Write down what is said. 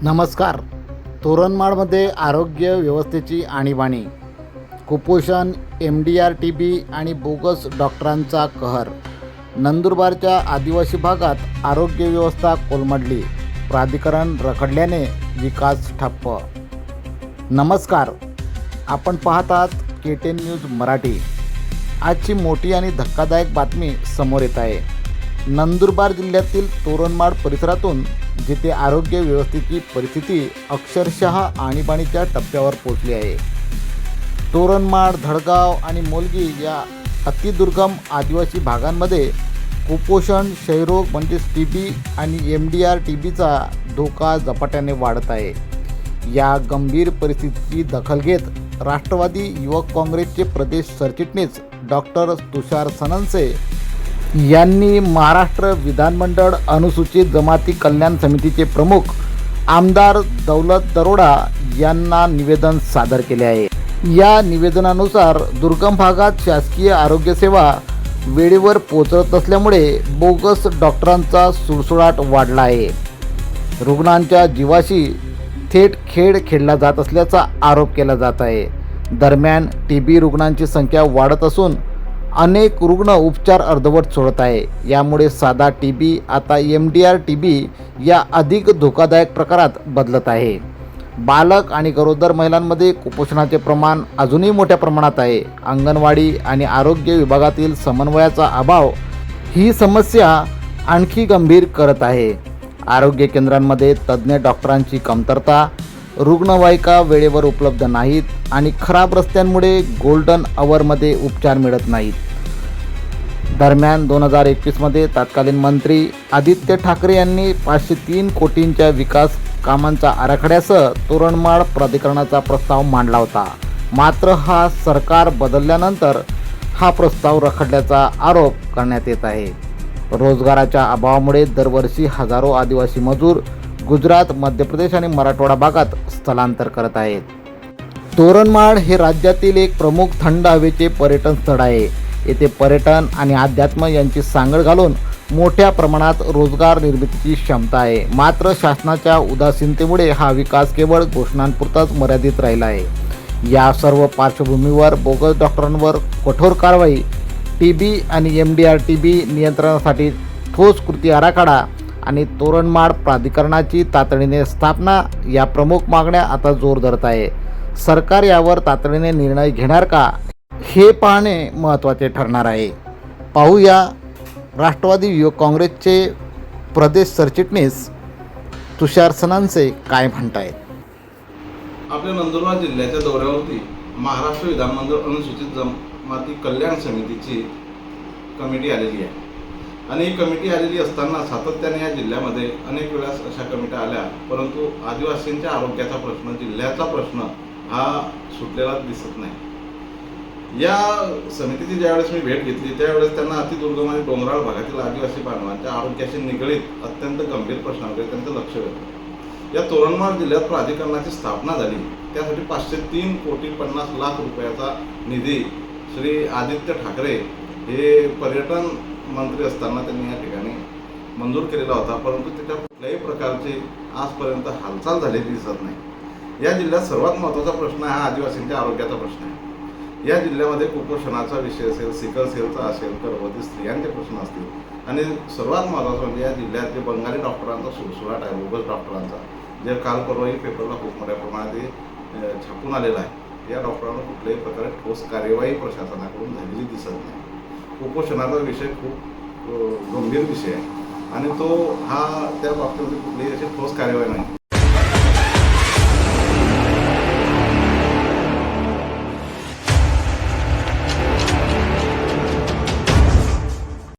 नमस्कार. तोरणमाळमध्ये आरोग्य व्यवस्थेची आणीबाणी, कुपोषण, MDR-TB आणि बोगस डॉक्टरांचा कहर. नंदुरबारच्या आदिवासी भागात आरोग्य व्यवस्था कोलमडली, प्राधिकरण रखडल्याने विकास ठप्प. नमस्कार, आपण पाहत आहात KTN न्यूज मराठी. आजची मोठी आणि धक्कादायक बातमी समोर येत आहे. नंदुरबार जिल्ह्यातील तोरणमाळ परिसरातून, जिथे आरोग्य व्यवस्थेची परिस्थिती अक्षरशः आणीबाणीच्या टप्प्यावर पोहोचली आहे. तोरणमाळ, धडगाव आणि मोलगी या अतिदुर्गम आदिवासी भागांमध्ये कुपोषण, क्षयरोग म्हणजेच TB आणि MDR-TBचा धोका झपाट्याने वाढत आहे. या गंभीर परिस्थितीची दखल घेत राष्ट्रवादी युवक काँग्रेसचे प्रदेश सरचिटणीस डॉक्टर तुषार सननसे यांनी महाराष्ट्र विधानमंडळ अनुसूचित जमाती कल्याण समितीचे प्रमुख आमदार दौलत दरोडा यांना निवेदन सादर केले आहे. या निवेदनानुसार दुर्गम भागात शासकीय आरोग्यसेवा वेळेवर पोहोचत नसल्यामुळे बोगस डॉक्टरांचा सुळसुळाट वाढला आहे. रुग्णांच्या जीवाशी थेट खेळ खेळला जात असल्याचा आरोप केला जात आहे. दरम्यान TB रुग्णांची संख्या वाढत असून अनेक रुग्ण उपचार अर्धवट सोडत आहे. यामुळे साधा TB आता MDR-TB या अधिक धोकादायक प्रकारात बदलत आहे. बालक आणि गरोदर महिलांमध्ये कुपोषणाचे प्रमाण अजूनही मोठ्या प्रमाणात आहे. अंगणवाडी आणि आरोग्य विभागातील समन्वयाचा अभाव ही समस्या आणखी गंभीर करत आहे. आरोग्य केंद्रांमध्ये तज्ज्ञ डॉक्टरांची कमतरता, रुग्णवाहिका वेळेवर उपलब्ध नाहीत आणि खराब रस्त्यांमुळे गोल्डन आवरमध्ये उपचार मिळत नाहीत. दरम्यान 2021मध्ये तत्कालीन मंत्री आदित्य ठाकरे यांनी 503 कोटींच्या विकास कामांचा आराखड्यासह तोरणमाळ प्राधिकरणाचा प्रस्ताव मांडला होता. मात्र हा सरकार बदलल्यानंतर हा प्रस्ताव रखडल्याचा आरोप करण्यात येत आहे. रोजगाराच्या अभावामुळे दरवर्षी हजारो आदिवासी मजूर गुजरात, मध्य प्रदेश आणि मराठवाडा भागात स्थलांतर करत आहेत. तोरणमाळ हे राज्यातील एक प्रमुख थंड हवेचे पर्यटन स्थळ आहे. येथे पर्यटन आणि अध्यात्म यांची सांगड घालून मोठ्या प्रमाणात रोजगार निर्मितीची क्षमता आहे. मात्र शासनाच्या उदासीनतेमुळे हा विकास केवळ घोषणांपुरताच मर्यादित राहिला आहे. या सर्व पार्श्वभूमीवर बोगस डॉक्टरांवर कठोर कारवाई, TB आणि MDR-TB नियंत्रणासाठी ठोस कृती आराखडा आणि तोरणमाळ प्राधिकरणाची तातडीने स्थापना या प्रमुख मागण्या आता जोर धरत आहे. सरकार यावर तातडीने निर्णय घेणार का, हे पाहणे महत्त्वाचे ठरणार आहे. पाहूया राष्ट्रवादी युवक काँग्रेसचे प्रदेश सरचिटणीस तुषार सननसे काय म्हणतायत. आपल्या नंदुरबार जिल्ह्याच्या दौऱ्यावरती महाराष्ट्र विधानमंडळ अनुसूचित जमाती कल्याण समितीची कमिटी आलेली आहे आणि ही कमिटी आलेली असताना सातत्याने या जिल्ह्यामध्ये अनेक वेळा अशा कमिट्या आल्या, परंतु आदिवासींच्या आरोग्याचा प्रश्न, जिल्ह्याचा प्रश्न हा सुटलेला दिसत नाही. या समितीची ज्यावेळेस मी भेट घेतली त्यावेळेस त्यांना अतिदुर्गम आणि डोंगराळ भागातील आदिवासी बांधवांच्या आरोग्याशी निगडीत अत्यंत गंभीर प्रश्नांकडे त्यांचं लक्ष वेधलं. या तोरणमाळ जिल्ह्यात प्राधिकरणाची स्थापना झाली. त्यासाठी 503 कोटी 50 लाख रुपयाचा निधी श्री आदित्य ठाकरे हे पर्यटन मंत्री असताना त्यांनी या ठिकाणी मंजूर केलेला होता, परंतु त्याच्या कुठल्याही प्रकारची आजपर्यंत हालचाल झालेली दिसत नाही. या जिल्ह्यात सर्वात महत्त्वाचा प्रश्न हा आदिवासींच्या आरोग्याचा प्रश्न आहे. या जिल्ह्यामध्ये कुपोषणाचा विषय असेल, सिकल सेलचा असेल, गर्भवती स्त्रियांचे प्रश्न असतील आणि सर्वात महत्त्वाचं म्हणजे या जिल्ह्यात जे बंगाली डॉक्टरांचा सुळसुळाट आहे, बोगस डॉक्टरांचा, जे काल परवाही पेपरला खूप मोठ्या प्रमाणात छापून आलेला आहे. या डॉक्टरांना कुठल्याही प्रकारे ठोस कार्यवाही प्रशासनाकडून झालेली दिसत नाही. कुपोषणाचा विषय खूप गंभीर विषय आहे आणि तो हा त्या बाबतीमध्ये कुठलीही अशी ठोस कार्यवाही नाही.